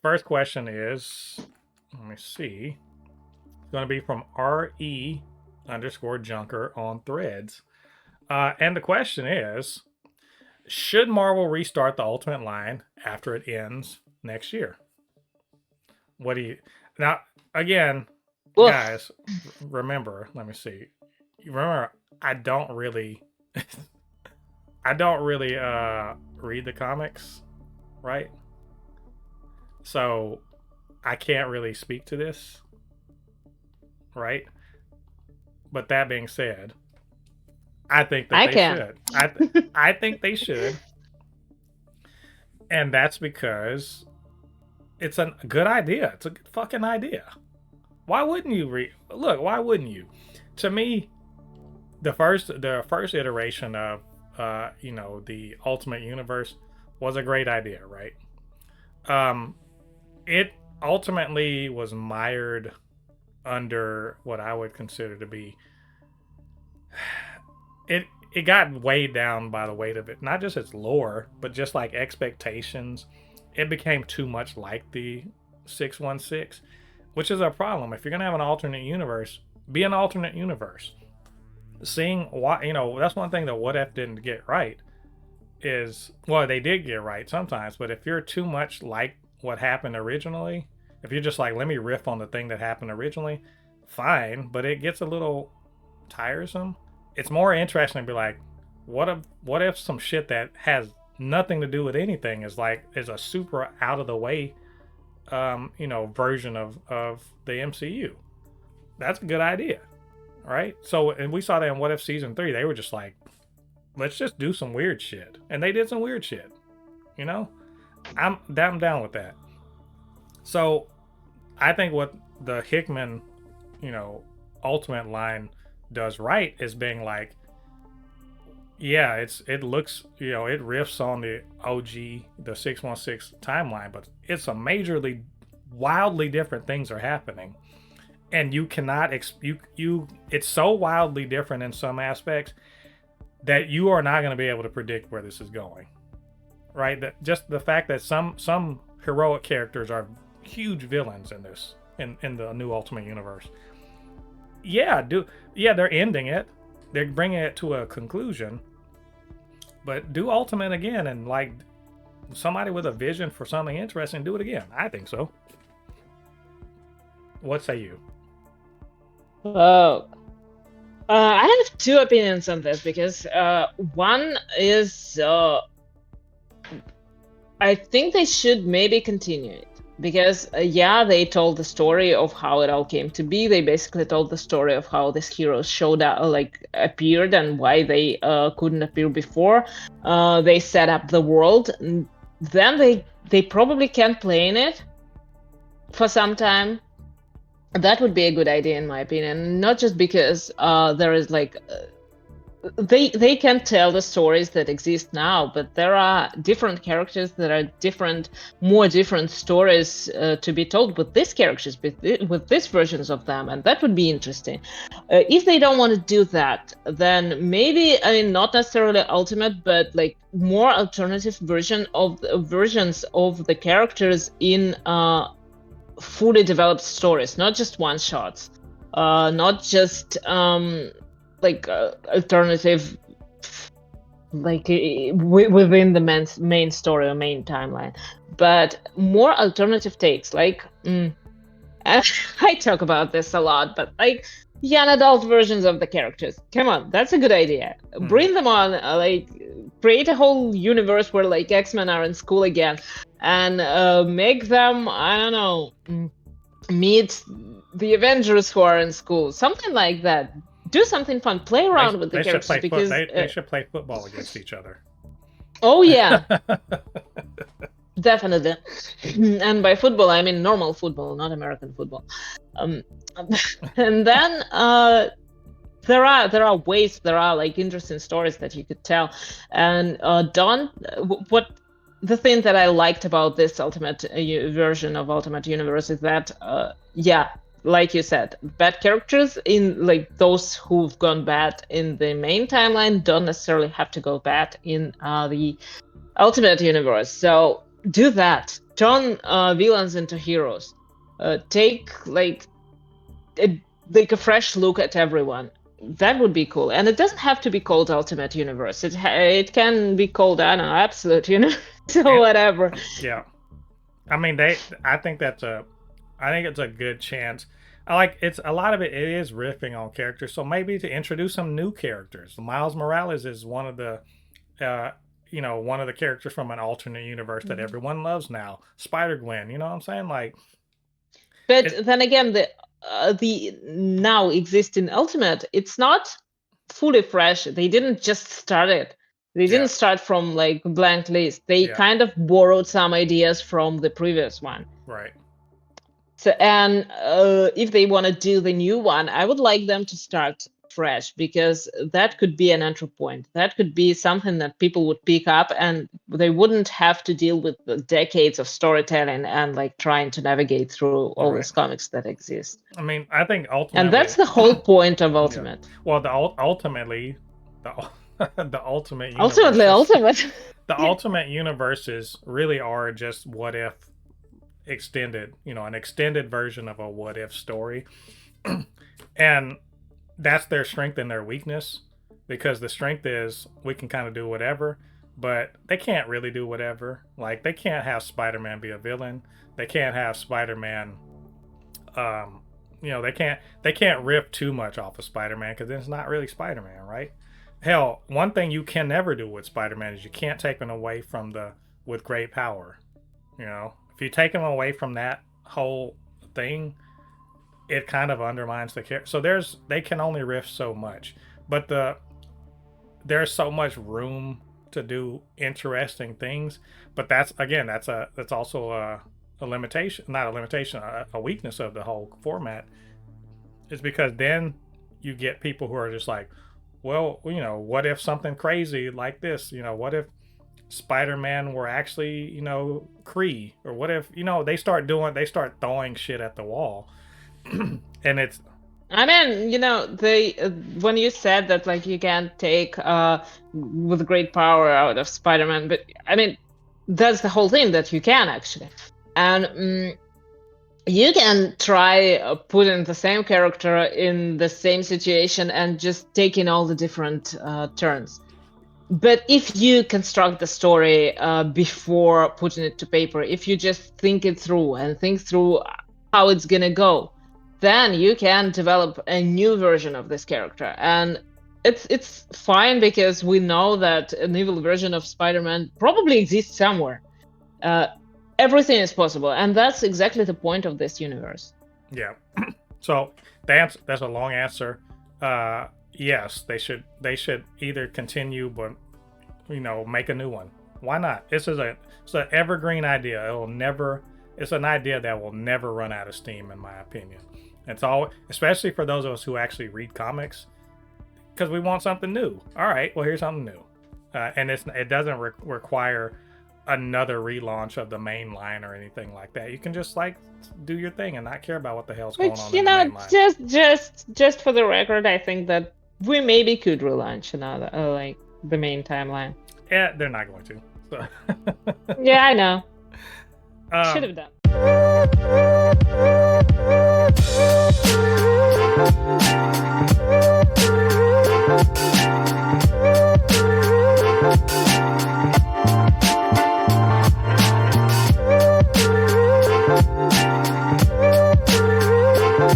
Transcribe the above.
first question is, let me see. It's going to be from RE_Junker on Threads. And the question is, should Marvel restart the Ultimate line after it ends next year? What do you now? Again, Oof. guys, remember. Let me see. Remember, I don't really, I don't really read the comics, right? So I can't really speak to this, right? But that being said, I think that I they can. should. I think they should, and that's because it's a good idea. It's a good fucking idea. Why wouldn't you look? Why wouldn't you? To me, the first iteration of the Ultimate Universe was a great idea, right? Um, it ultimately was mired under what I would consider to be it got weighed down by the weight of it, not just its lore, but just like expectations. It became too much like the 616, which is a problem. If you're gonna have an alternate universe, be an alternate universe. Seeing what that's one thing that What If didn't get right is, well, they did get right sometimes, but if you're too much like what happened originally, if you're just like, let me riff on the thing that happened originally, fine, but it gets a little tiresome. It's more interesting to be like, what if some shit that has nothing to do with anything is a super out of the way version of the MCU. That's a good idea, right? So, and we saw that in What If season 3. They were just like, let's just do some weird shit, and they did some weird shit. You know, I'm down with that. So, I think what the Hickman, you know, Ultimate line does right is being like, yeah, it looks, it riffs on the OG, the 616 timeline, but it's a majorly wildly different things are happening, and you cannot you it's so wildly different in some aspects that you are not going to be able to predict where this is going, right? That just the fact that some heroic characters are huge villains in this in the new Ultimate Universe. Yeah, they're ending it. They're bringing it to a conclusion. But do Ultimate again, and like somebody with a vision for something interesting, do it again. I think so. What say you? Oh, I have two opinions on this because one is I think they should maybe continue it because yeah, they told the story of how it all came to be. They basically told the story of how these heroes showed up, like appeared, and why they couldn't appear before. They set up the world. And then they probably can play in it for some time. That would be a good idea, in my opinion. Not just because there is like they can tell the stories that exist now, but there are different characters that are different, more different stories to be told with these characters, with these versions of them, and that would be interesting. If they don't want to do that, then maybe, I mean, not necessarily ultimate, but like more alternative versions of the characters in fully developed stories, not just one shots, not just like alternative, like within the main story or main timeline, but more alternative takes. Like I talk about this a lot, but like young adult versions of the characters. Come on, that's a good idea. Hmm. Bring them on, like create a whole universe where like X-Men are in school again, and make them, I don't know, meet the Avengers who are in school, something like that. Do something fun, play They around with the they should characters play foot. because They should play football against each other. oh yeah, definitely. And by football I mean normal football, not American football. um and then there are ways, there are like interesting stories that you could tell. And don't what the thing that I liked about this ultimate version of Ultimate Universe is that yeah, like you said, bad characters in like those who've gone bad in the main timeline don't necessarily have to go bad in the Ultimate Universe. So do that. Turn villains into heroes. Take a fresh look at everyone. That would be cool. And it doesn't have to be called Ultimate Universe. It can be called, I don't know, Absolute Universe or And whatever. yeah, I mean I think I think it's a good chance. It's a lot of it. It is riffing on characters, so maybe to introduce some new characters. Miles Morales is one of the, uh, one of the characters from an alternate universe that everyone loves now. Spider Gwen, you know what I'm saying? But It, then again, the now existing Ultimate, it's not fully fresh. They didn't just start it. They yeah, didn't start from like blank list. They yeah, kind of borrowed some ideas from the previous one. right, So, and if they want to do the new one, I would like them to start fresh because that could be an entry point. That could be something that people would pick up and they wouldn't have to deal with the decades of storytelling and like trying to navigate through all right. these comics that exist. I mean, I think And ultimately, that's the whole point of yeah. Ultimate. Well, ultimately, the the ultimate Ultimately, universes, Ultimate. the ultimate universes really are just what if extended, an extended version of a what if story. And that's their strength and their weakness, because the strength is we can kind of do whatever, but they can't really do whatever. Like, they can't have Spider-Man be a villain. They can't have Spider-Man, um they can't rip too much off of Spider-Man because it's not really Spider-Man, right? Hell, one thing you can never do with Spider-Man is you can't take him away from the with great power. If you take him away from that whole thing, it kind of undermines the character. So they can only riff so much, but there's so much room to do interesting things. But that's also a limitation, not a limitation, a weakness of the whole format. Is because then you get people who are just like, well, what if something crazy like this? What if Spider-Man were actually, Kree, or what if, they start throwing shit at the wall, and it's I mean, they when you said that like you can take with great power out of Spider-Man, but I mean that's the whole thing that you can actually, and you can try putting the same character in the same situation and just taking all the different turns. But if you construct the story before putting it to paper, if you just think it through and think through how it's gonna go, then you can develop a new version of this character. And it's fine because we know that an evil version of Spider-Man probably exists somewhere. Uh, Everything is possible, and that's exactly the point of this universe. yeah. So that's a long answer. Yes, they should either continue, but make a new one. Why not? It's an evergreen idea. It's an idea that will never run out of steam, in my opinion. It's all, especially for those of us who actually read comics, because we want something new. All right, well, here's something new, and it doesn't require another relaunch of the main line or anything like that. You can just do your thing and not care about what the hell's going Which, on in the main line. just for the record, I think that we maybe could relaunch another, like the main timeline. Yeah, they're not going to. So. Yeah, I know. Should um, have done.